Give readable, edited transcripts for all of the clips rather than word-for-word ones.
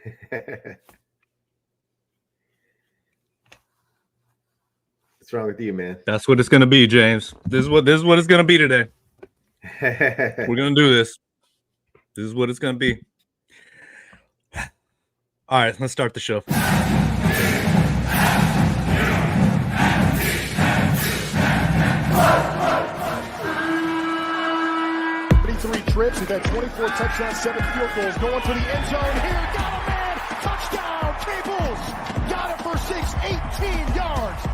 What's wrong with you, man? That's what it's gonna be, James. This is what it's gonna be today. We're gonna do this. This is what it's gonna be. All right, let's start the show. 33 trips. He's had 24 touchdowns, 7 field goals. Going for the end zone here. Got a man. Touchdown. Cables. Got it for 6, 18 yards.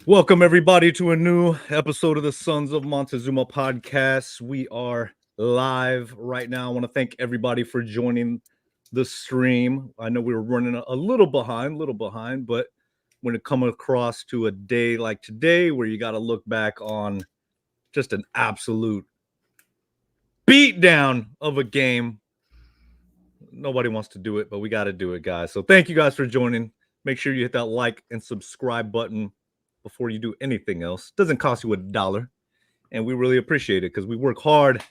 Welcome, everybody, to a new episode of the Sons of Montezuma podcast. We are live right now. I want to thank everybody for joining the stream. I know we were running a little behind, but when it comes across to a day like today where you got to look back on just an absolute beatdown of a game, nobody wants to do it, but we got to do it, guys. So thank you guys for joining. Make sure you hit that like and subscribe button before you do anything else. Doesn't cost you $1, and we really appreciate it because we work hard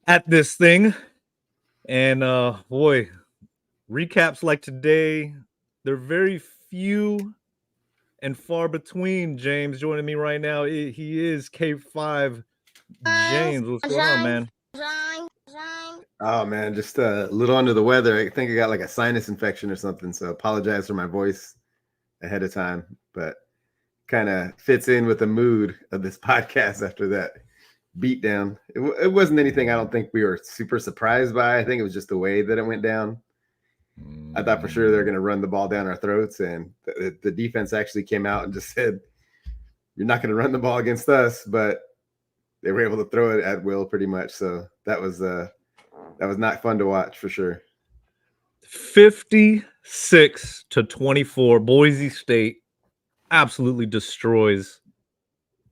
at this thing. And boy, recaps like today, they're very few and far between. James joining me right now. He is K5. James, what's going on, man? Oh man, just a little under the weather. I think I got like a sinus infection or something, so apologize for my voice ahead of time, but kind of fits in with the mood of this podcast after that beatdown. It wasn't anything I don't think we were super surprised by. I think it was just the way that it went down. I thought for sure they're going to run the ball down our throats, and the defense actually came out and just said, you're not going to run the ball against us, but they were able to throw it at will pretty much. So that was not fun to watch for sure. 56-24, Boise State absolutely destroys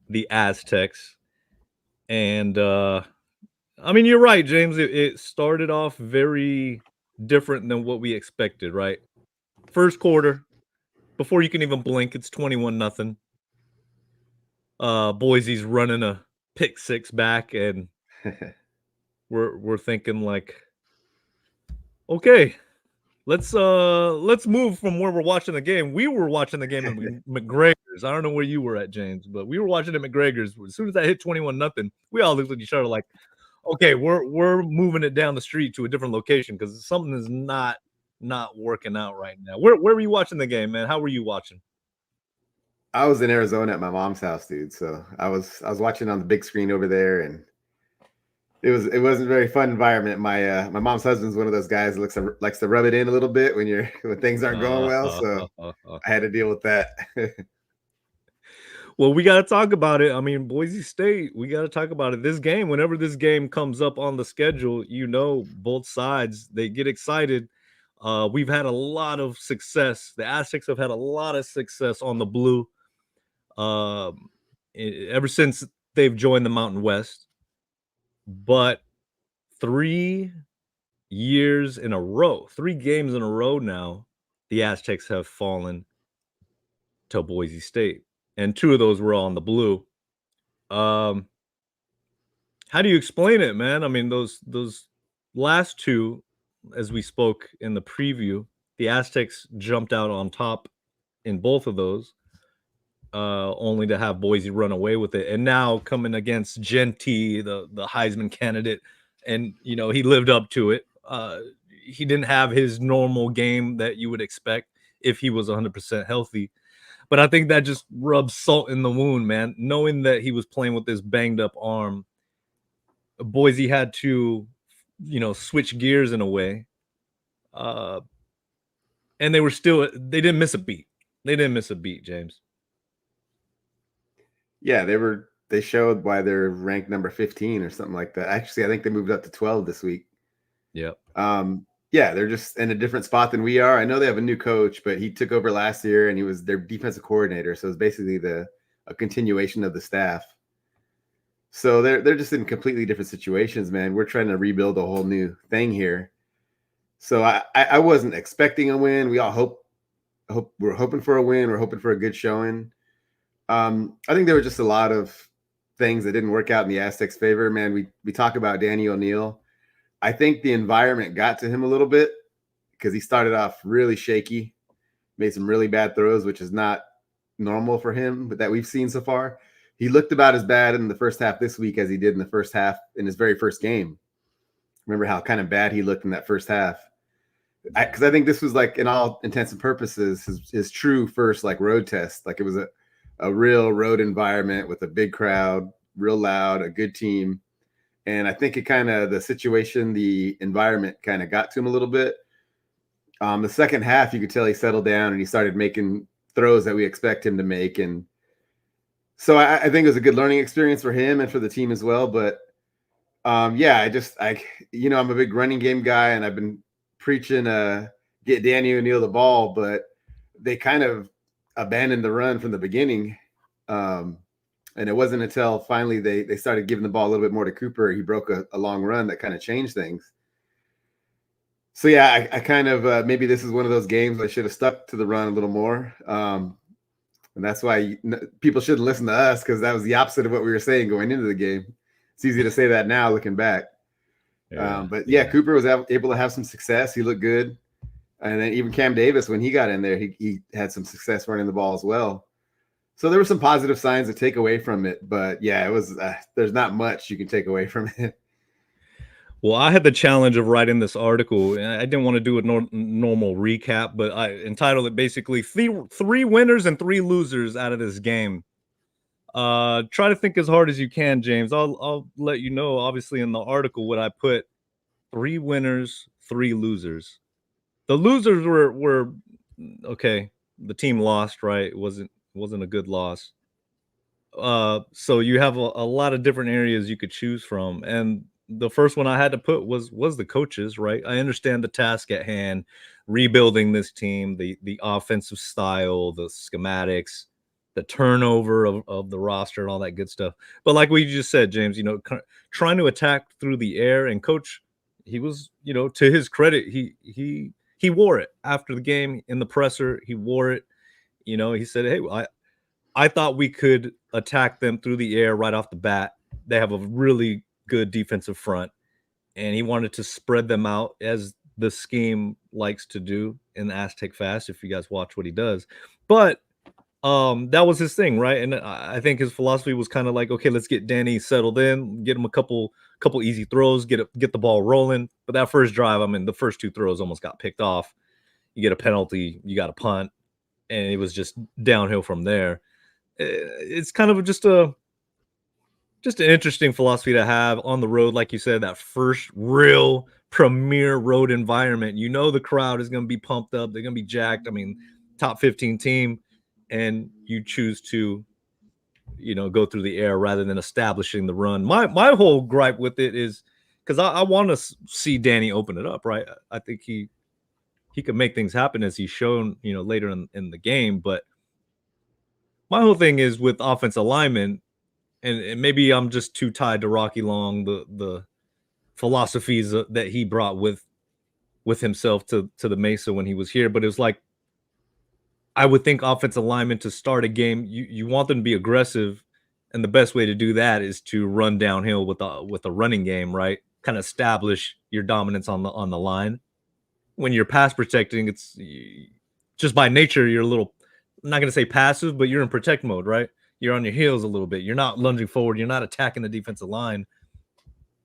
the Aztecs. And I mean, you're right, James. It started off very different than what we expected, right? First quarter, before you can even blink, it's 21-0. Boise's running a pick six back, and we're thinking like, okay, let's move from where we're watching the game. We were watching the game at McGregor's. I don't know where you were at, James, but we were watching at McGregor's. As soon as I hit 21-0, we all looked at each other like, okay, we're moving it down the street to a different location because something is not working out right now. Where were you watching the game, man? How were you watching? I was in Arizona at my mom's house, dude. So I was watching on the big screen over there, and it wasn't a very fun environment. My mom's husband's one of those guys that likes to rub it in a little bit when things aren't going well. So I had to deal with that. Well, we got to talk about it. I mean, Boise State, we got to talk about it. This game, whenever this game comes up on the schedule, both sides, they get excited. We've had a lot of success. The Aztecs have had a lot of success on the blue ever since they've joined the Mountain West. But 3 games in a row now, the Aztecs have fallen to Boise State. And 2 of those were on the blue. How do you explain it, man? I mean, those last 2, as we spoke in the preview, the Aztecs jumped out on top in both of those, only to have Boise run away with it. And now coming against Genty, the Heisman candidate, and, he lived up to it. He didn't have his normal game that you would expect if he was 100% healthy. But I think that just rubs salt in the wound, man. Knowing that he was playing with this banged up arm, Boise had to, switch gears in a way. And they didn't miss a beat. They didn't miss a beat, James. Yeah, they showed why they're ranked number 15 or something like that. Actually, I think they moved up to 12 this week. Yep. Yeah, they're just in a different spot than we are. I know they have a new coach, but he took over last year and he was their defensive coordinator. So it's basically a continuation of the staff. So they're just in completely different situations, man. We're trying to rebuild a whole new thing here. So I wasn't expecting a win. We all we're hoping for a win. We're hoping for a good showing. I think there were just a lot of things that didn't work out in the Aztecs' favor. Man, we talk about Danny O'Neil. I think the environment got to him a little bit because he started off really shaky, made some really bad throws, which is not normal for him, but that we've seen so far. He looked about as bad in the first half this week as he did in the first half in his very first game. Remember how kind of bad he looked in that first half? Because I think this was, like, in all intents and purposes, his true first, like, road test. Like, it was a real road environment with a big crowd, real loud, a good team. And I think the environment kind of got to him a little bit. The second half, you could tell he settled down and he started making throws that we expect him to make. And so I think it was a good learning experience for him and for the team as well. But I'm a big running game guy and I've been preaching get Danny O'Neil the ball, but they kind of abandoned the run from the beginning. And it wasn't until finally they started giving the ball a little bit more to Cooper. He broke a long run that kind of changed things. So, yeah, I kind of maybe this is one of those games I should have stuck to the run a little more. And that's why people shouldn't listen to us, because that was the opposite of what we were saying going into the game. It's easy to say that now looking back. Cooper was able to have some success. He looked good. And then even Cam Davis, when he got in there, he had some success running the ball as well. So there were some positive signs to take away from it. But, yeah, it was there's not much you can take away from it. Well, I had the challenge of writing this article, and I didn't want to do a normal recap, but I entitled it basically three winners and 3 losers out of this game. Try to think as hard as you can, James. I'll let you know, obviously, in the article what I put: 3 winners, 3 losers. The losers were okay. The team lost, right? It wasn't a good loss. So you have a lot of different areas you could choose from, and the first one I had to put was the coaches, right? I understand the task at hand, rebuilding this team, the offensive style, the schematics, the turnover of the roster and all that good stuff. But like we just said, James, trying to attack through the air, and coach, he was, to his credit, he wore it after the game in the presser. He wore it. He said, "Hey, I thought we could attack them through the air right off the bat. They have a really good defensive front," and he wanted to spread them out, as the scheme likes to do in Aztec Fast, if you guys watch what he does. But that was his thing, right? And I think his philosophy was kind of like, okay, let's get Danny settled in, get him a couple easy throws, get the ball rolling. But that first drive, the first 2 throws almost got picked off. You get a penalty, you got a punt, and it was just downhill from there. It's kind of just an interesting philosophy to have on the road. Like you said, that first real premier road environment, the crowd is going to be pumped up. They're going to be jacked. Top 15 team, and you choose to, go through the air rather than establishing the run. My whole gripe with it is because I want to see Danny open it up, right? I think he could make things happen, as he's shown, later in the game. But my whole thing is with offensive linemen, and maybe I'm just too tied to Rocky Long, the philosophies that he brought with himself to the Mesa when he was here. But it was like, I would think offensive linemen, to start a game, you want them to be aggressive, and the best way to do that is to run downhill with a running game, right? Kind of establish your dominance on the line. When you're pass protecting, it's just by nature you're a little, I'm not going to say passive, but you're in protect mode, right? You're on your heels a little bit. You're not lunging forward. You're not attacking the defensive line.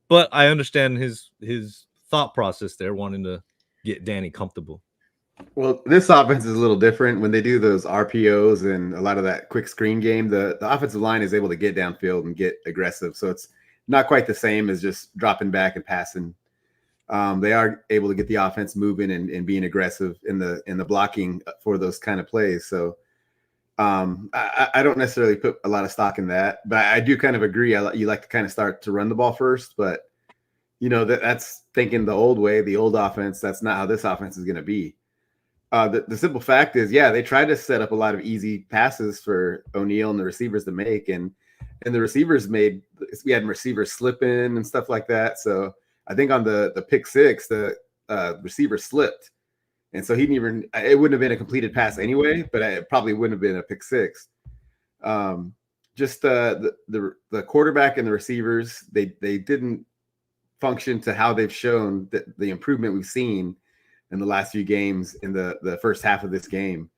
But I understand his thought process there, wanting to get Danny comfortable. Well, this offense is a little different when they do those RPOs and a lot of that quick screen game. The offensive line is able to get downfield and get aggressive, so it's not quite the same as just dropping back and passing. They are able to get the offense moving and being aggressive in the blocking for those kind of plays. So I don't necessarily put a lot of stock in that, but I do kind of agree. You like to kind of start to run the ball first, but that's thinking the old way, the old offense. That's not how this offense is going to be. The simple fact is, yeah, they tried to set up a lot of easy passes for O'Neal and the receivers to make, and the receivers we had receivers slipping and stuff like that. So I think on the pick six, the receiver slipped, and so it wouldn't have been a completed pass anyway, but it probably wouldn't have been a pick six. Just the quarterback and the receivers, they didn't function to how they've shown that the improvement we've seen in the last few games in the first half of this game.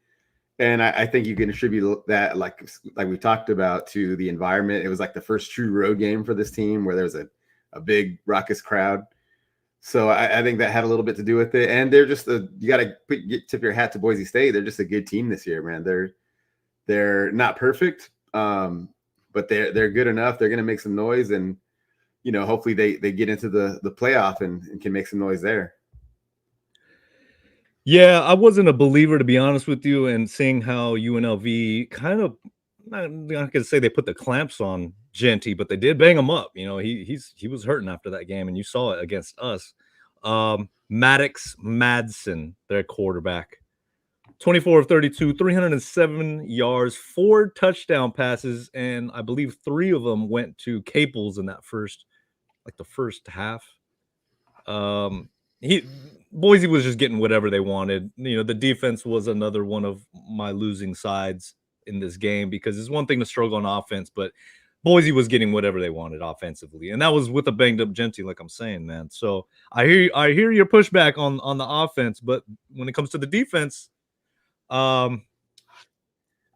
And I think you can attribute that, like we talked about, to the environment. It was like the first true road game for this team where there was a big raucous crowd. So I think that had a little bit to do with it. And they're just you got to tip your hat to Boise State. They're just a good team this year, man. They're not perfect, but they're good enough. They're going to make some noise, and hopefully they get into the playoff and can make some noise there. Yeah, I wasn't a believer, to be honest with you, and seeing how UNLV kind of, I'm not going to say they put the clamps on Genty, but they did bang him up. He was hurting after that game, and you saw it against us. Maddox Madsen, their quarterback, 24 of 32, 307 yards, 4 touchdown passes, and I believe 3 of them went to Caples in that first half. Boise was just getting whatever they wanted. The defense was another one of my losing sides in this game, because it's one thing to struggle on offense, but Boise was getting whatever they wanted offensively, and that was with a banged up Genty, like I'm saying, man. So I hear your pushback on the offense, but when it comes to the defense, I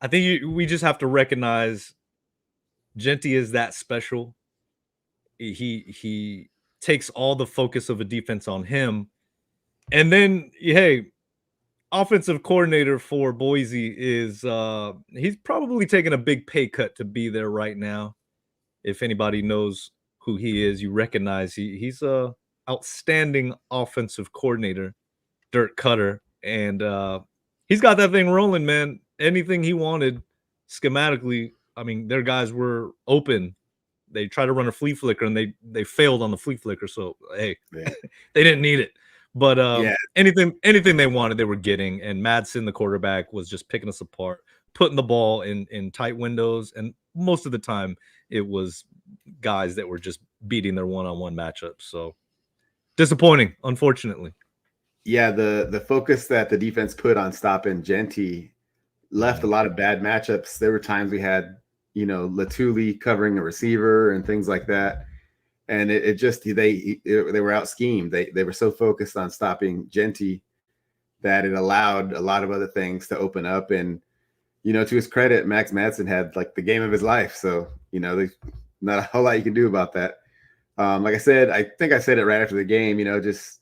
think we just have to recognize Genty is that special. He takes all the focus of a defense on him. And then, hey, offensive coordinator for Boise is he's probably taking a big pay cut to be there right now. If anybody knows who he is, you recognize he's a outstanding offensive coordinator, Dirk Cutter, and he's got that thing rolling, man. Anything he wanted schematically, I mean, their guys were open. They tried to run a flea flicker and they failed on the flea flicker. So hey, yeah. They didn't need it. But anything they wanted, they were getting. And Madsen, the quarterback, was just picking us apart, putting the ball in tight windows. And most of the time, it was guys that were just beating their one-on-one matchups. So disappointing, unfortunately. Yeah, the focus that the defense put on stopping Genty left a lot of bad matchups. There were times we had, Latuli covering a receiver and things like that. And it just they were out schemed. They were so focused on stopping Genty that it allowed a lot of other things to open up. And to his credit, Max Madsen had like the game of his life. So there's not a whole lot you can do about that. Like I said, I think I said it right after the game. Just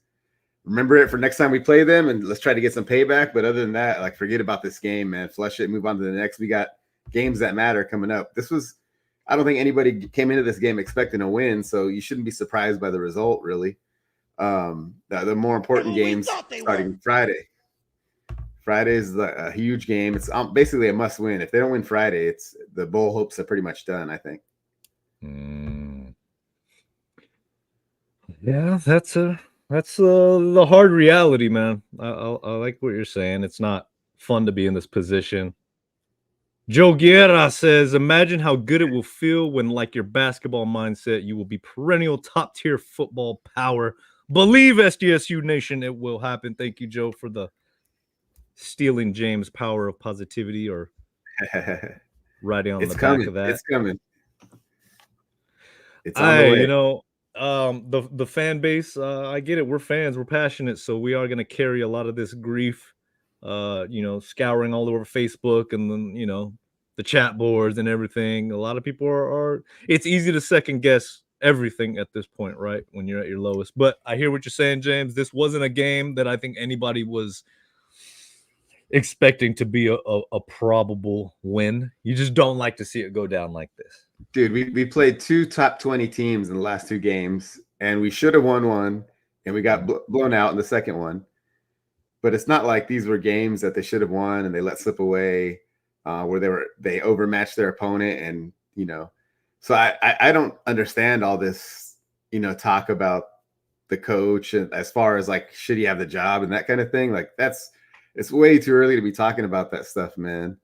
remember it for next time we play them, and let's try to get some payback. But other than that, like, forget about this game, man. Flush it, move on to the next. We got games that matter coming up. I don't think anybody came into this game expecting a win, so you shouldn't be surprised by the result, really. The more important games starting Friday. Friday is a huge game. It's basically a must-win. If they don't win Friday, the bowl hopes are pretty much done, I think. Yeah, that's the hard reality, man. I like what you're saying. It's not fun to be in this position. Joe Guerra says, imagine how good it will feel when, like your basketball mindset, you will be perennial top-tier football power. Believe, SDSU Nation, it will happen. Thank you, Joe, for the stealing James' power of positivity, or writing on the back of that. It's coming. It's on the way. The fan base, I get it. We're fans. We're passionate. So we are going to carry a lot of this grief, scouring all over Facebook and then, the chat boards and everything. A lot of people are it's easy to second guess everything at this point, right? When you're at your lowest. But I hear what you're saying, James. This wasn't a game that I think anybody was expecting to be a probable win. You just don't like to see it go down like this. Dude, we played 2 top 20 teams in the last 2 games, and we should have won one, and we got blown out in the second one. But it's not like these were games that they should have won and they let slip away, where they overmatched their opponent, and so I don't understand all this talk about the coach and as far as like should he have the job and that kind of thing. Like it's way too early to be talking about that stuff, man.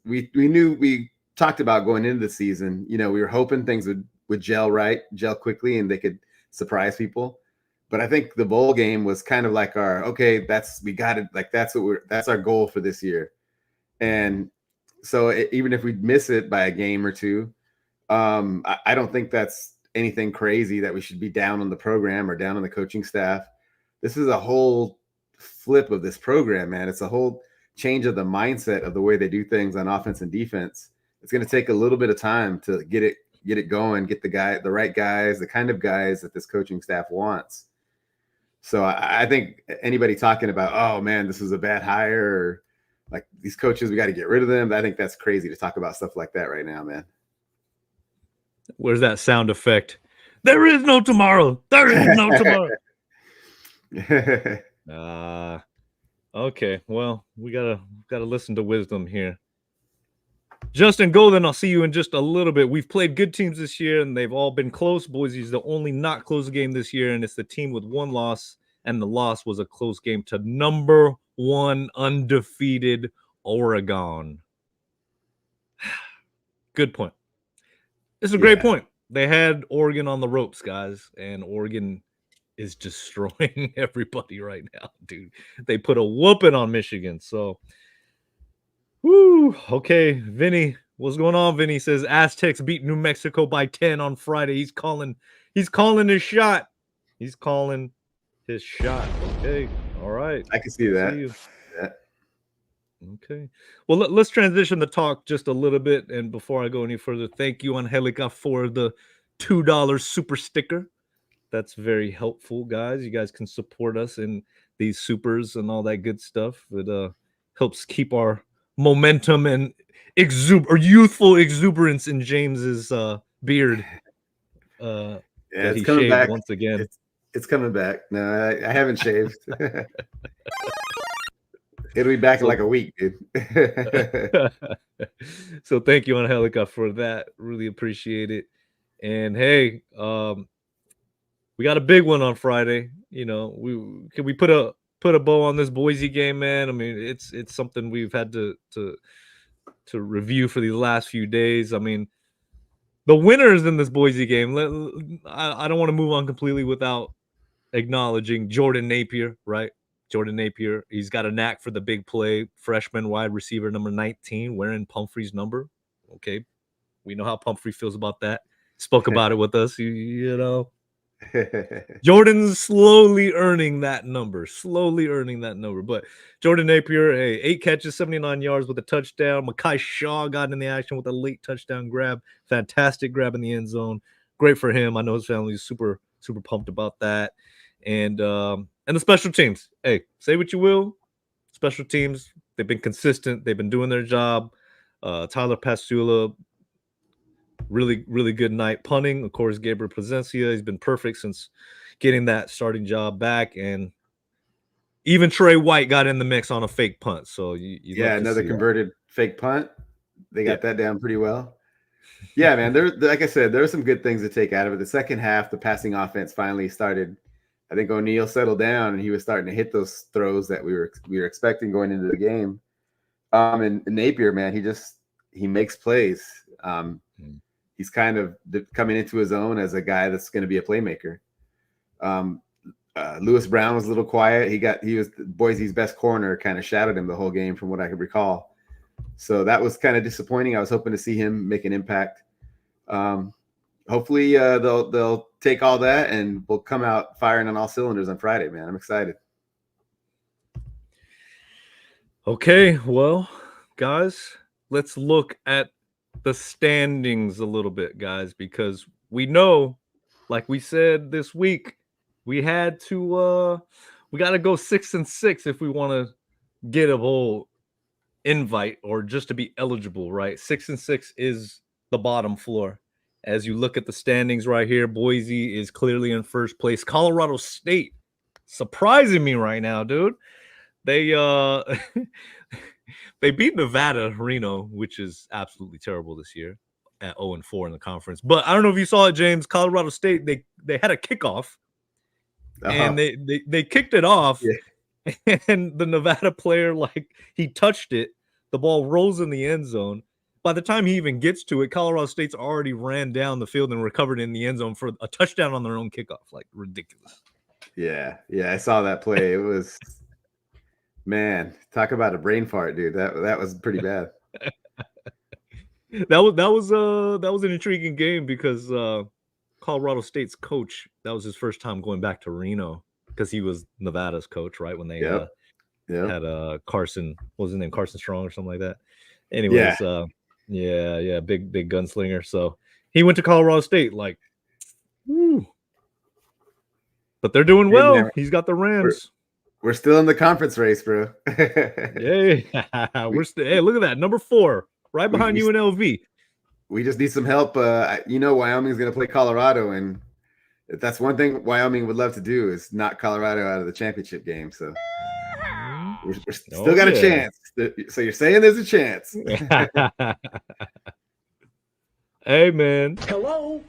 We knew, we talked about going into the season, we were hoping things would gel quickly and they could surprise people. But I think the bowl game was kind of like we got it. Like that's our goal for this year. And so even if we miss it by a game or two, I don't think that's anything crazy that we should be down on the program or down on the coaching staff. This is a whole flip of this program, man. It's a whole change of the mindset of the way they do things on offense and defense. It's going to take a little bit of time to get it going, get the right guys, the kind of guys that this coaching staff wants. So I think anybody talking about, oh man, this is a bad hire, or like these coaches, we got to get rid of them, I think that's crazy to talk about stuff like that right now, man. Where's that sound effect? There is no tomorrow. There is no tomorrow. Okay. Well, we gotta listen to wisdom here. Justin Golden, I'll see you in just a little bit. We've played good teams this year, and they've all been close. Boise's the only not close game this year, and it's the team with 1 loss, and the loss was a close game to number 1 undefeated Oregon. Good point. It's a great point. They had Oregon on the ropes, guys, and Oregon is destroying everybody right now, dude. They put a whooping on Michigan. So, whoo. Okay, Vinny, what's going on? Vinny says Aztecs beat New Mexico by 10 on Friday. He's calling his shot. He's calling his shot. Okay, all right. I can see that. Okay. Well, let's transition the talk just a little bit. And before I go any further, thank you, Angelica, for the $2 super sticker. That's very helpful, guys. You guys can support us in these supers and all that good stuff. It helps keep our momentum and youthful exuberance in James's beard. It's coming back once again. It's coming back. No, I haven't shaved. It'll be back in like a week, dude. So thank you, Angelica, for that. Really appreciate it. And hey, we got a big one on Friday. Can we put a bow on this Boise game, man? I mean, it's something we've had to review for these last few days. I mean, the winners in this Boise game. I don't want to move on completely without acknowledging Jordan Napier, right? Jordan Napier, he's got a knack for the big play. Freshman wide receiver number 19, wearing Pumphrey's number. Okay, we know how Pumphrey feels about that. Spoke about it with us, Jordan's slowly earning that number. But Jordan Napier, 8 catches, 79 yards with a touchdown. Mekhi Shaw got in the action with a late touchdown grab. Fantastic grab in the end zone. Great for him. I know his family is super, super pumped about that. And the special teams. Hey, say what you will. Special teams, they've been consistent. They've been doing their job. Tyler Pastula, really, really good night punting. Of course, Gabriel Placencia, he's been perfect since getting that starting job back. And even Trey White got in the mix on a fake punt. So another converted fake punt. They got that down pretty well. Yeah, man. Like I said, there are some good things to take out of it. The second half, the passing offense finally started. I think O'Neal settled down and he was starting to hit those throws that we were expecting going into the game. And Napier, man, he makes plays. He's kind of coming into his own as a guy that's going to be a playmaker. Lewis Brown was a little quiet. He was Boise's best corner, kind of shadowed him the whole game from what I could recall. So that was kind of disappointing. I was hoping to see him make an impact. Hopefully they'll take all that and we'll come out firing on all cylinders on Friday, man. I'm excited. Okay, well, guys, let's look at the standings a little bit, guys, because we know, like we said this week, we got to go 6-6 if we want to get a whole invite or just to be eligible, right? 6-6 is the bottom floor. As you look at the standings right here, Boise is clearly in first place. Colorado State surprising me right now, dude. They they beat Nevada, Reno, which is absolutely terrible this year at 0-4 in the conference. But I don't know if you saw it, James. Colorado State, they had a kickoff and they kicked it off. Yeah. And the Nevada player, like, he touched it. The ball rolls in the end zone. By the time he even gets to it, Colorado State's already ran down the field and recovered in the end zone for a touchdown on their own kickoff. Like, ridiculous. Yeah, I saw that play. It was, man, talk about a brain fart, dude. That was pretty bad. That was an intriguing game because Colorado State's coach, that was his first time going back to Reno because he was Nevada's coach, right? When they had Carson, what was his name? Carson Strong or something like that. Anyways, big gunslinger. So he went to Colorado State, like, woo. But they're doing well. Man, he's got the Rams. We're still in the conference race, bro. Hey, look at that. Number 4, right behind UNLV. We just need some help. Wyoming's going to play Colorado, and that's one thing Wyoming would love to do is knock Colorado out of the championship game. So we're still got a chance. So you're saying there's a chance. Hey, man. Hello.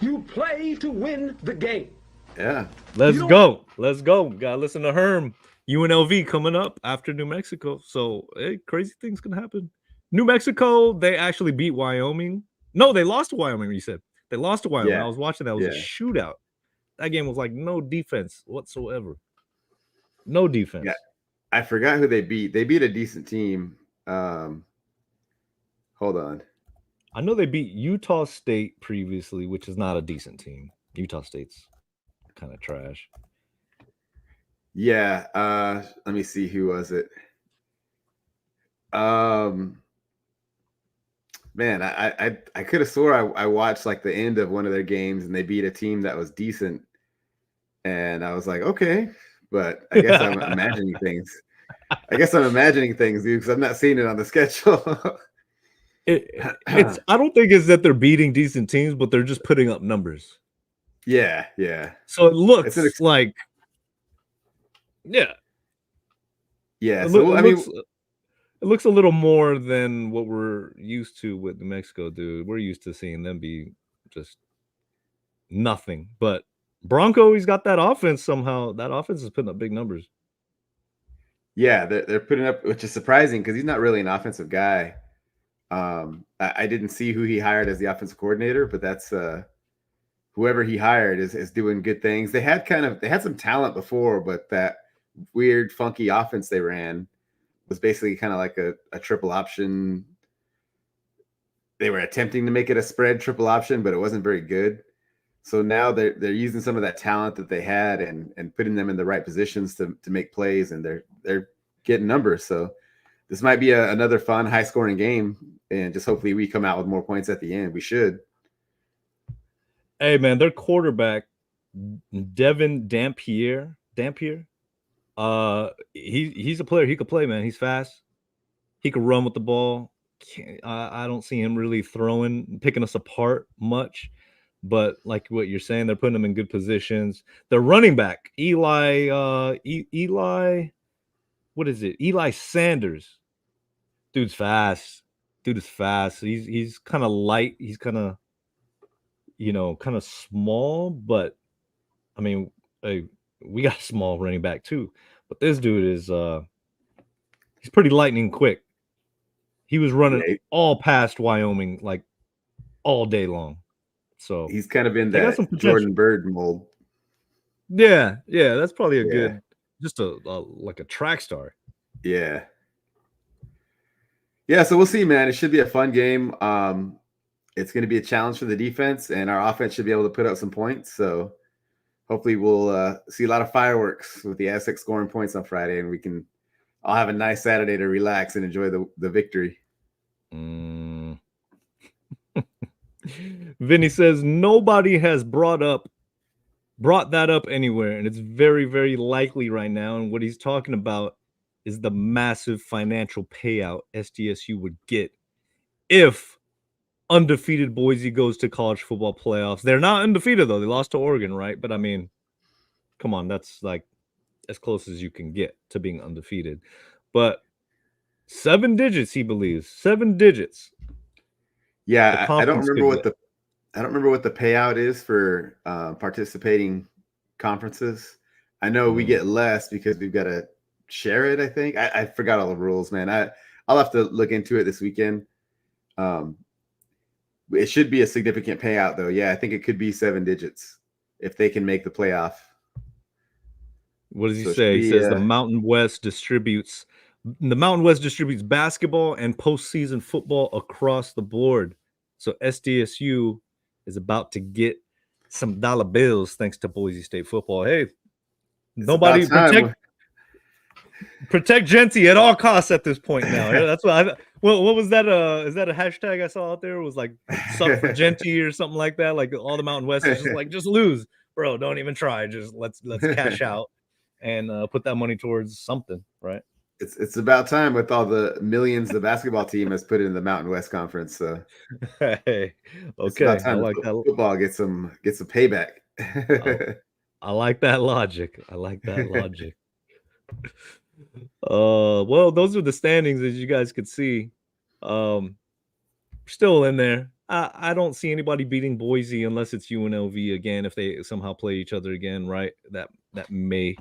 You play to win the game. Yeah. Let's go. Gotta listen to Herm. UNLV coming up after New Mexico. So, hey, crazy things can happen. New Mexico, they actually beat Wyoming. No, they lost to Wyoming, you said. They lost to Wyoming. Yeah. I was watching that. It was a shootout. That game was like no defense whatsoever. No defense. Yeah. I forgot who they beat. They beat a decent team. Hold on. I know they beat Utah State previously, which is not a decent team. Utah State's kind of trash. Yeah. Let me see. Who was it? Man, I could have swore I watched like the end of one of their games and they beat a team that was decent. And I was like, okay, but I guess I'm imagining things. I dude, because I'm not seeing it on the schedule. I don't think it's that they're beating decent teams, but they're just putting up numbers. Yeah. So it looks like, yeah. It looks a little more than what we're used to with New Mexico, dude. We're used to seeing them be just nothing. But Bronco, he's got that offense somehow. That offense is putting up big numbers. Yeah, they're putting up, which is surprising because he's not really an offensive guy. I didn't see who he hired as the offensive coordinator, but that's whoever he hired is doing good things. They had some talent before, but that weird, funky offense they ran was basically kind of like a triple option. They were attempting to make it a spread triple option, but it wasn't very good. So now they're using some of that talent that they had and putting them in the right positions to make plays, and they're getting numbers. So this might be another fun, high-scoring game, and just hopefully we come out with more points at the end. We should. Hey, man, their quarterback, Devin Dampier, he's a player. He could play, man. He's fast. He could run with the ball. I don't see him really picking us apart much. But like what you're saying, they're putting him in good positions. Their running back, Eli, what is it? Eli Sanders. Dude's fast. Dude is fast. He's kind of light. He's kind of, kind of small. But I mean, we got a small running back too. But this dude is he's pretty lightning quick. He was running all past Wyoming like all day long. So he's kind of in that Jordan Bird mold. Yeah, that's probably a good, just like a track star. Yeah. So we'll see, man. It should be a fun game. It's going to be a challenge for the defense, and our offense should be able to put up some points. So hopefully we'll see a lot of fireworks with the Aztecs scoring points on Friday, and we can all have a nice Saturday to relax and enjoy the victory. Vinny says nobody has brought that up anywhere, and it's very, very likely right now. And what he's talking about is the massive financial payout SDSU would get if undefeated Boise goes to college football playoffs. They're not undefeated, though. They lost to Oregon, right? But, I mean, come on. That's, like, as close as you can get to being undefeated. But 7 digits, he believes. 7 digits. Yeah, I don't conference remember could what get. I don't remember what the payout is for participating conferences. I know we get less because we've got to share it. I think I forgot all the rules, man. I'll have to look into it this weekend. It should be a significant payout, though. Yeah, I think it could be 7 digits if they can make the playoff. What does he So it should say? He be, says the Mountain West distributes basketball and postseason football across the board. So SDSU is about to get some dollar bills thanks to Boise State football. Hey, nobody about time. protect Genty at all costs at this point now. That's what what was that? Is that a hashtag I saw out there? It was like suck for Genty or something like that. Like all the Mountain West is just like, just lose, bro. Don't even try. Just let's cash out and put that money towards something, right? It's about time with all the millions the basketball team has put in the Mountain West Conference. So hey, it's about okay, I time like that. Football get some payback. I like that logic. I like that logic. Well, those are the standings, as you guys could see. Still in there. I don't see anybody beating Boise unless it's UNLV again. If they somehow play each other again, right? That may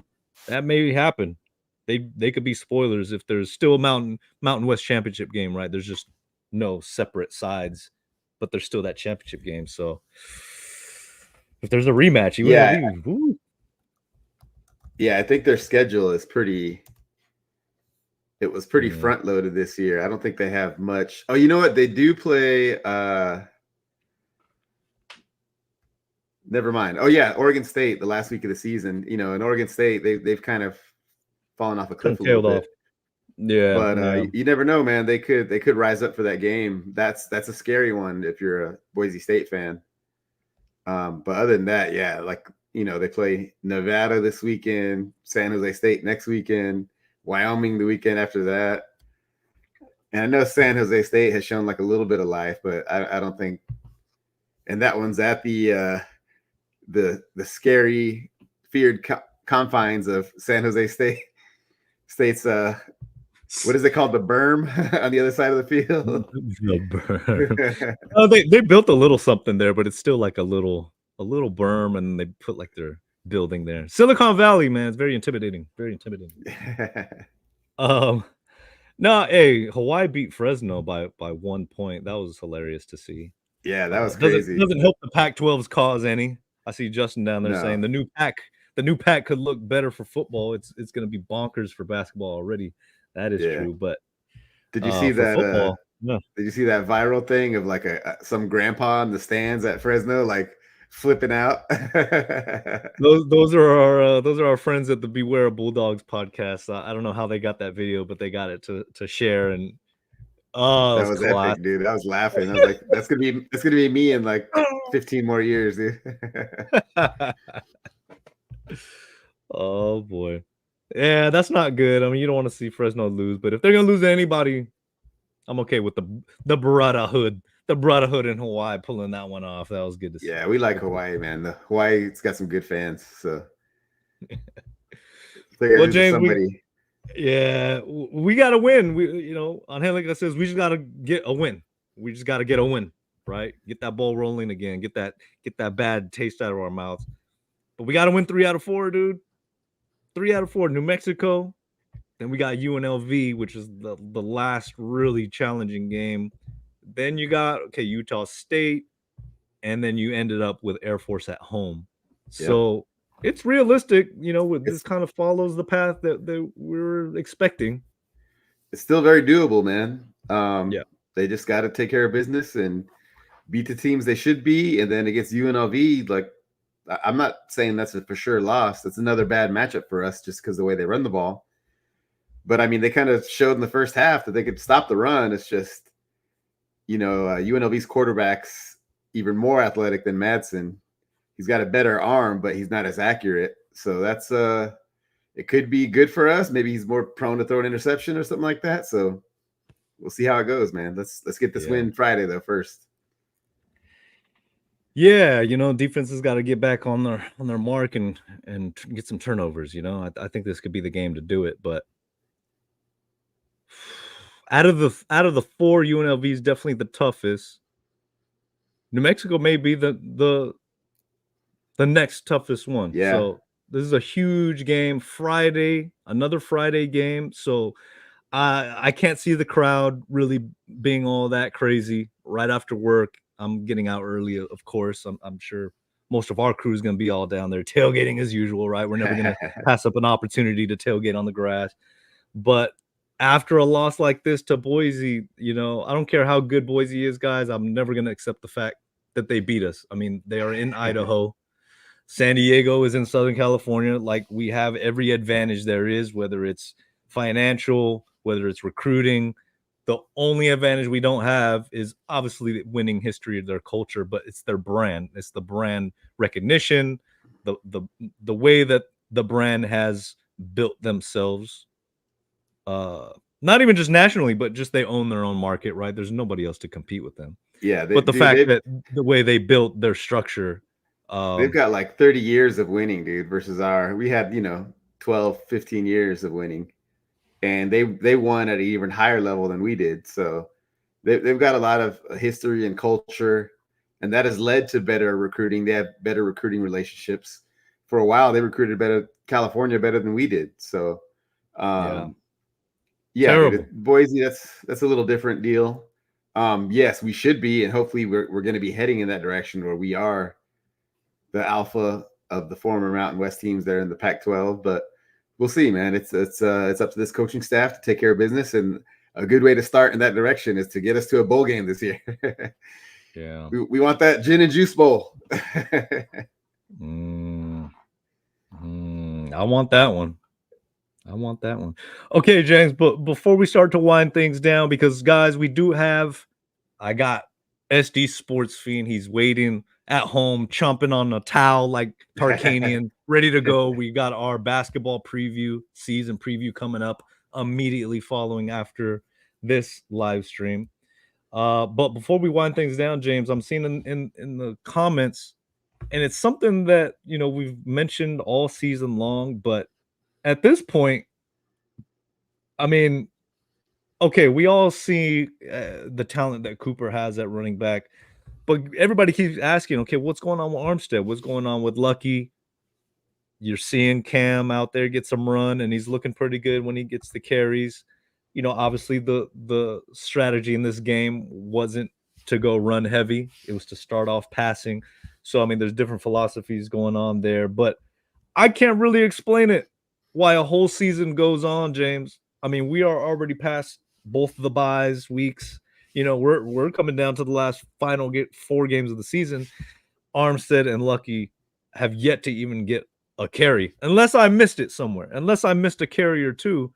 happen. They could be spoilers if there's still a Mountain West championship game, right? There's just no separate sides, but there's still that championship game. So if there's a rematch, UNLV, woo. Yeah, I think their schedule is pretty. It was pretty front loaded this year. I don't think they have much. Oh, you know what? They do play. Never mind. Oh yeah, Oregon State the last week of the season. You know, in Oregon State, they've kind of fallen off a cliff a little bit. Yeah, but you never know, man. They could rise up for that game. That's a scary one if you're a Boise State fan. But other than that, yeah, like, you know, they play Nevada this weekend, San Jose State next weekend, Wyoming the weekend after that. And I know San Jose State has shown like a little bit of life, but I don't think. And that one's at the scary, feared confines of San Jose State's what is it called? The berm on the other side of the field. The berm. Oh, they built a little something there, but it's still like a little berm, and they put like their building there. Silicon Valley, man, it's very intimidating. Very intimidating. No, hey, Hawaii beat Fresno by 1 point. That was hilarious to see. Yeah, that was crazy. Doesn't help the Pac-12's cause any. I see Justin down there saying the new pack could look better for football. It's going to be bonkers for basketball already. That is true, but did you see that? Football, Did you see that viral thing of like some grandpa in the stands at Fresno, like flipping out? those are our friends at the Beware of Bulldogs podcast. I don't know how they got that video, but they got it to share, and that was epic, dude. I was laughing. I was like, that's gonna be me in like 15 more years, dude. Oh boy. Yeah, that's not good. I mean, you don't want to see Fresno lose, but if they're gonna lose to anybody, I'm okay with the Brotherhood. The Brotherhood in Hawaii pulling that one off. That was good to see. Yeah, we like Hawaii, man. Hawaii's got some good fans. So well, James, we gotta win. We, on Angelica says we just gotta get a win. We just gotta get a win, right? Get that ball rolling again. Get that bad taste out of our mouths. But we gotta win 3 out of 4, dude. 3 out of 4. New Mexico. Then we got UNLV, which is the last really challenging game. Then you got Utah State, and then you ended up with Air Force at home. Yep. So it's realistic, this kind of follows the path that we were expecting. It's still very doable, man. They just got to take care of business and beat the teams they should be, and then against UNLV, like, I'm not saying that's a for sure loss. That's another bad matchup for us just because the way they run the ball. But I mean, they kind of showed in the first half that they could stop the run. It's just, UNLV's quarterback's even more athletic than Madsen. He's got a better arm, but he's not as accurate. So that's it it could be good for us. Maybe he's more prone to throw an interception or something like that. So we'll see how it goes, man. Let's get this win Friday though first. Yeah, defense has got to get back on their mark and get some turnovers. I think this could be the game to do it. But out of the four, UNLV is definitely the toughest. New Mexico may be the next toughest one. Yeah. So this is a huge game. Friday, another Friday game. So I can't see the crowd really being all that crazy right after work. I'm getting out early, of course. I'm sure most of our crew is going to be all down there tailgating as usual, right? We're never going to pass up an opportunity to tailgate on the grass. But after a loss like this to Boise, I don't care how good Boise is, guys. I'm never going to accept the fact that they beat us. I mean, they are in Idaho. San Diego is in Southern California. Like, we have every advantage there is, whether it's financial, whether it's recruiting. The only advantage we don't have is obviously winning history of their culture, but it's their brand. It's the brand recognition, the way that the brand has built themselves. Not even just nationally, but just they own their own market, right? There's nobody else to compete with them. Yeah, but the fact that the way they built their structure, they've got like 30 years of winning, dude, versus we had 12, 15 years of winning. And they won at an even higher level than we did. So they've got a lot of history and culture, and that has led to better recruiting. They have better recruiting relationships. For a while, they recruited California better than we did. So, yeah, dude, Boise, that's a little different deal. Yes, we should be, and hopefully we're going to be heading in that direction where we are the alpha of the former Mountain West teams there in the Pac-12, but we'll see, man. It's up to this coaching staff to take care of business, and a good way to start in that direction is to get us to a bowl game this year. Yeah, we want that gin and juice bowl. I want that one. Okay, James. But before we start to wind things down, because guys, I got SD Sports Fiend. He's waiting at home, chomping on a towel like Tarkanian, ready to go. We got our basketball season preview coming up immediately following after this live stream. But before we wind things down, James, I'm seeing in the comments, and it's something that we've mentioned all season long, but at this point, I mean, okay, we all see the talent that Cooper has at running back. But everybody keeps asking, okay, what's going on with Armstead? What's going on with Lucky? You're seeing Cam out there get some run, and he's looking pretty good when he gets the carries. Obviously the strategy in this game wasn't to go run heavy. It was to start off passing. So, I mean, there's different philosophies going on there. But I can't really explain it, why a whole season goes on, James. I mean, we are already past both the buys weeks. We're coming down to the last final 4 games of the season. Armstead and Lucky have yet to even get a carry, unless I missed it somewhere. Unless I missed a carry or two,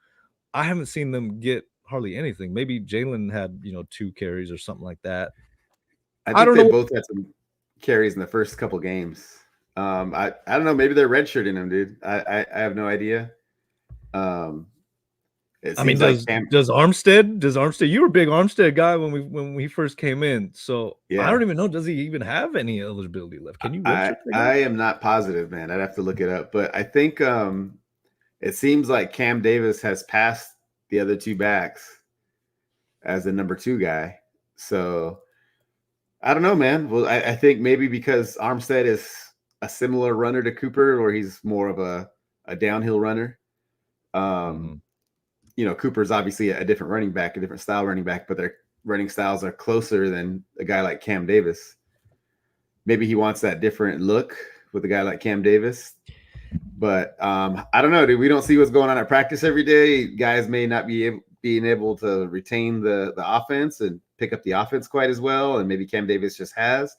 I haven't seen them get hardly anything. Maybe Jalen had 2 carries or something like that. I think they both had some carries in the first couple games. I don't know. Maybe they're redshirting him, dude. I have no idea. I mean, does Armstead? You were a big Armstead guy when we first came in. So yeah. I don't even know. Does he even have any eligibility left? Can you? I am not positive, man. I'd have to look it up. But I think it seems like Cam Davis has passed the other 2 backs as the number 2 guy. So I don't know, man. Well, I think maybe because Armstead is a similar runner to Cooper, or he's more of a downhill runner. Cooper's obviously a different running back, a different style running back, but their running styles are closer than a guy like Cam Davis. Maybe he wants that different look with a guy like Cam Davis. But I don't know, dude. We don't see what's going on at practice every day. Guys may not be being able to retain the offense and pick up the offense quite as well, and maybe Cam Davis just has.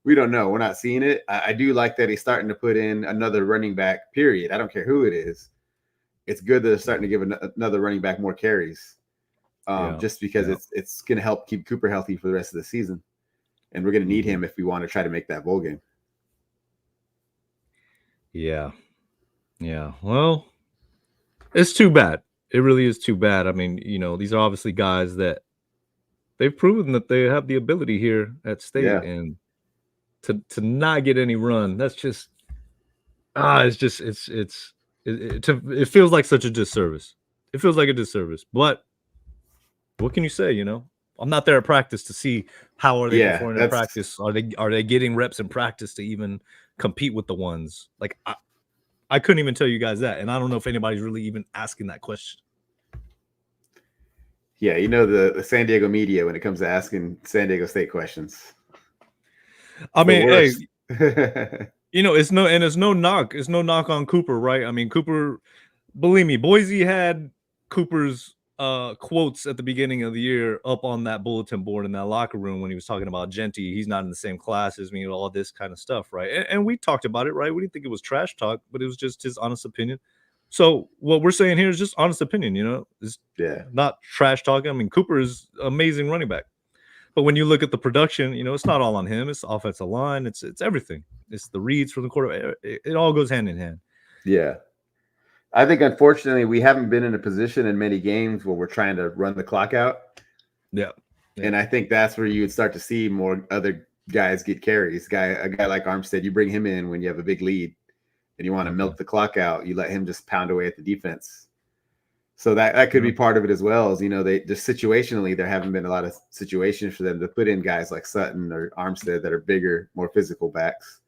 We don't know. We're not seeing it. I do like that he's starting to put in another running back, period. I don't care who it is. It's good that they're starting to give another running back more carries, just because it's going to help keep Cooper healthy for the rest of the season. And we're going to need him if we want to try to make that bowl game. Yeah. Well, It's too bad. It really is too bad. I mean, these are obviously guys that they've proven that they have the ability here at State, Yeah. and to not get any run, that's just it feels like such a disservice. It feels like a disservice. But what can you say? I'm not there at practice to see how are they Yeah, performing in practice. Are they getting reps in practice to even compete with the ones? Like I couldn't even tell you guys that, and I don't know if anybody's really even asking that question. Yeah, the San Diego media when it comes to asking San Diego State questions. I mean, hey, hey, it's no knock on Cooper, right? I mean, Cooper, believe me, Boise had Cooper's quotes at the beginning of the year up on that bulletin board in that locker room when he was talking about Genty. He's not in the same class as me, all this kind of stuff, right? And we talked about it, right? We didn't think it was trash talk, but it was just his honest opinion. So what we're saying here is just honest opinion, it's not trash talking. I mean, Cooper is amazing running back. But when you look at the production, it's not all on him. It's the offensive line. It's everything. It's the reads from the quarterback. It all goes hand in hand. Yeah. I think, unfortunately, we haven't been in a position in many games where we're trying to run the clock out. Yeah. And I think that's where you would start to see more other guys get carries. A guy like Armstead, you bring him in when you have a big lead and you want to milk the clock out. You let him just pound away at the defense. So that could be part of it as well. As they just situationally, there haven't been a lot of situations for them to put in guys like Sutton or Armstead that are bigger, more physical backs.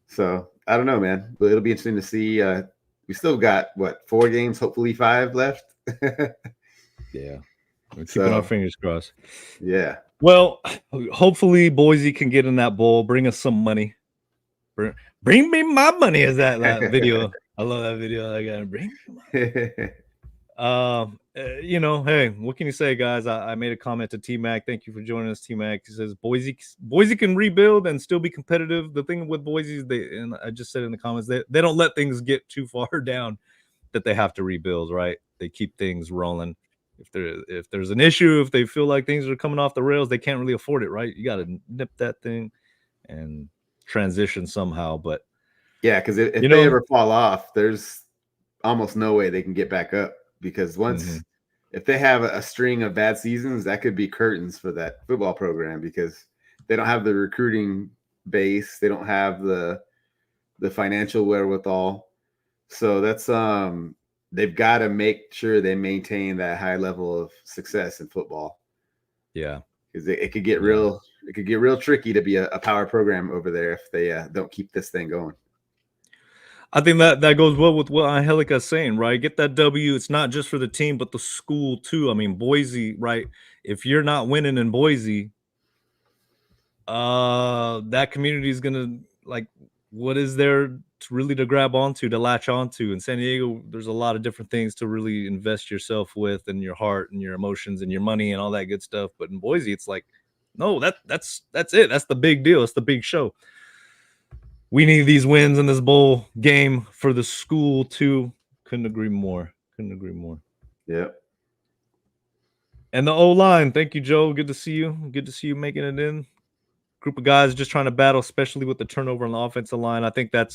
So I don't know, man. But it'll be interesting to see. We still got 4 games, hopefully 5 left. Yeah. We're keeping our fingers crossed. Yeah. Well, hopefully Boise can get in that bowl, bring us some money. Bring me my money is that video. I love that video. I gotta bring hey, what can you say, guys? I made a comment to T-Mac. Thank you for joining us, T-Mac. He says Boise can rebuild and still be competitive. The thing with Boise is and I just said in the comments, they don't let things get too far down that they have to rebuild, right? They keep things rolling. If there's an issue, if they feel like things are coming off the rails, they can't really afford it, right? You got to nip that thing and transition somehow. But yeah, because if they ever fall off, there's almost no way they can get back up. Because if they have a string of bad seasons, that could be curtains for that football program because they don't have the recruiting base, they don't have the financial wherewithal. So that's they've got to make sure they maintain that high level of success in football. Yeah, because it could get real. It could get real tricky to be a power program over there if they don't keep this thing going. I think that goes well with what Angelica's saying, right? Get that W. It's not just for the team, but the school too. I mean, Boise, right? If you're not winning in Boise, that community is gonna what is there to grab onto, to latch onto? In San Diego, there's a lot of different things to really invest yourself with, and your heart and your emotions and your money and all that good stuff. But in Boise, it's like, no, that's it. That's the big deal. It's the big show. We need these wins in this bowl game for the school too. Couldn't agree more. Yep. And the O-line. Thank you, Joe. Good to see you. Good to see you making it in. Group of guys just trying to battle, especially with the turnover on the offensive line. I think that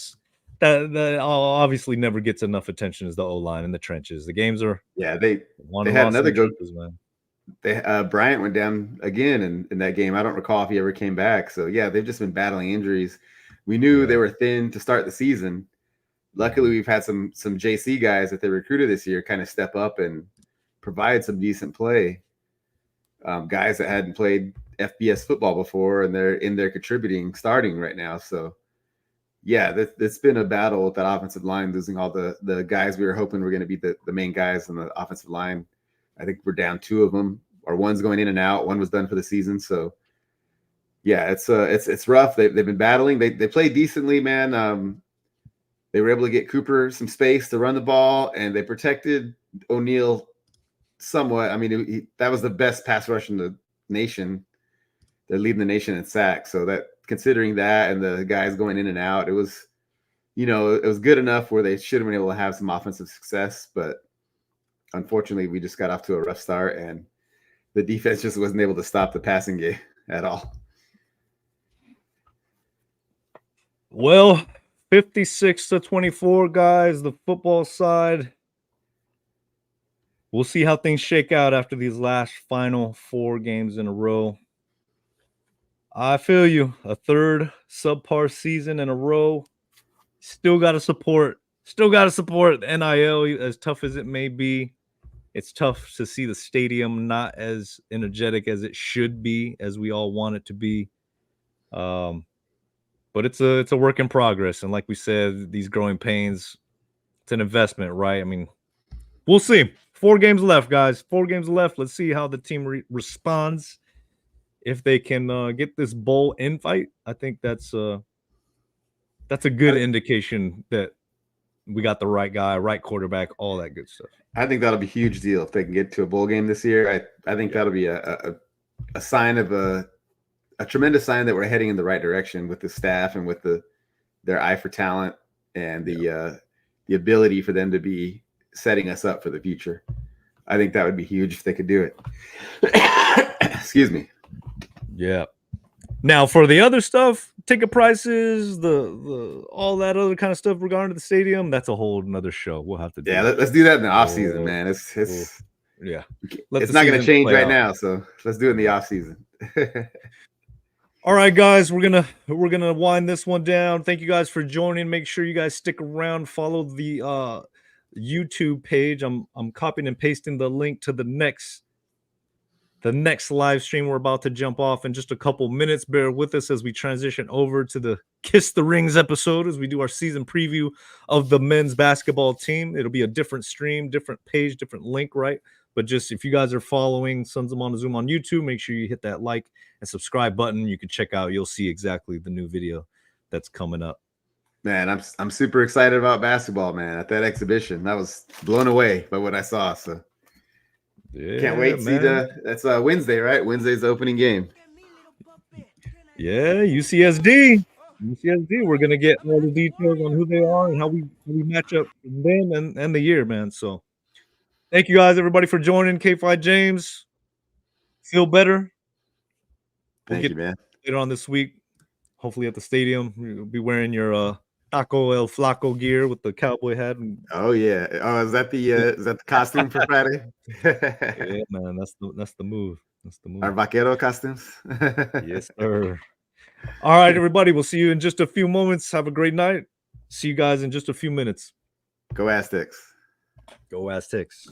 obviously never gets enough attention as the O-line in the trenches. The games are they had another go. Man. Bryant went down again in that game. I don't recall if he ever came back. So yeah, they've just been battling injuries. We knew they were thin to start the season. Luckily, we've had some JC guys that they recruited this year kind of step up and provide some decent play. Guys that hadn't played FBS football before, and they're in there contributing, starting right now. So yeah, it's been a battle with that offensive line, losing all the guys we were hoping were going to be the main guys on the offensive line. I think we're down 2 of them, or one's going in and out. One was done for the season. So yeah, it's rough. They've been battling. They played decently, man. They were able to get Cooper some space to run the ball, and they protected O'Neal somewhat. I mean, that was the best pass rush in the nation. They're leading the nation in sacks. So that, considering that and the guys going in and out, it was good enough where they should have been able to have some offensive success. But unfortunately, we just got off to a rough start, and the defense just wasn't able to stop the passing game at all. Well, 56-24, guys. The football side we'll see how things shake out after these last final 4 games in a row. I feel you. A third subpar season in a row. Still got to support the NIL, as tough as it may be. It's tough to see the stadium not as energetic as it should be, as we all want it to be. But it's a work in progress. And like we said, these growing pains, it's an investment, right? I mean, we'll see. 4 games left, guys. 4 games left. Let's see how the team responds. If they can get this bowl invite, I think that's a good indication that we got the right guy, right quarterback, all that good stuff. I think that'll be a huge deal if they can get to a bowl game this year. I think that'll be a sign of a tremendous sign that we're heading in the right direction with the staff and with their eye for talent and the ability for them to be setting us up for the future. I think that would be huge if they could do it. Excuse me. Yeah. Now for the other stuff, ticket prices, the all that other kind of stuff regarding the stadium, that's a whole another show. We'll have to do. Yeah, let's do that in the off season, man. It's yeah. It's not going to change right now, so let's do it in the off season. All right, guys, we're gonna wind this one down. Thank you guys for joining. Make sure you guys stick around. Follow the YouTube page. I'm copying and pasting the link to the next live stream. We're about to jump off in just a couple minutes. Bear with us as we transition over to the Kiss the Rings episode as we do our season preview of the men's basketball team. It'll be a different stream, different page, different link, right? But just if you guys are following Sons of Montezuma on YouTube, make sure you hit that like and subscribe button. You can check out, you'll see exactly the new video that's coming up. Man, I'm super excited about basketball, man. At that exhibition, I was blown away by what I saw. So yeah, can't wait to see that's Wednesday, right? Wednesday's the opening game. Yeah, UCSD. We're gonna get all the details on who they are and how we match up with them and the year, man. So thank you guys, everybody, for joining. K5 James. Feel better. Thank you, man. Later on this week, hopefully at the stadium, you'll be wearing your Taco El Flaco gear with the cowboy hat. Oh yeah. Oh, is that the costume for Friday? Yeah, man, that's the move. That's the move. Our vaquero costumes. Yes, sir. All right, everybody. We'll see you in just a few moments. Have a great night. See you guys in just a few minutes. Go Aztecs. Go Aztecs.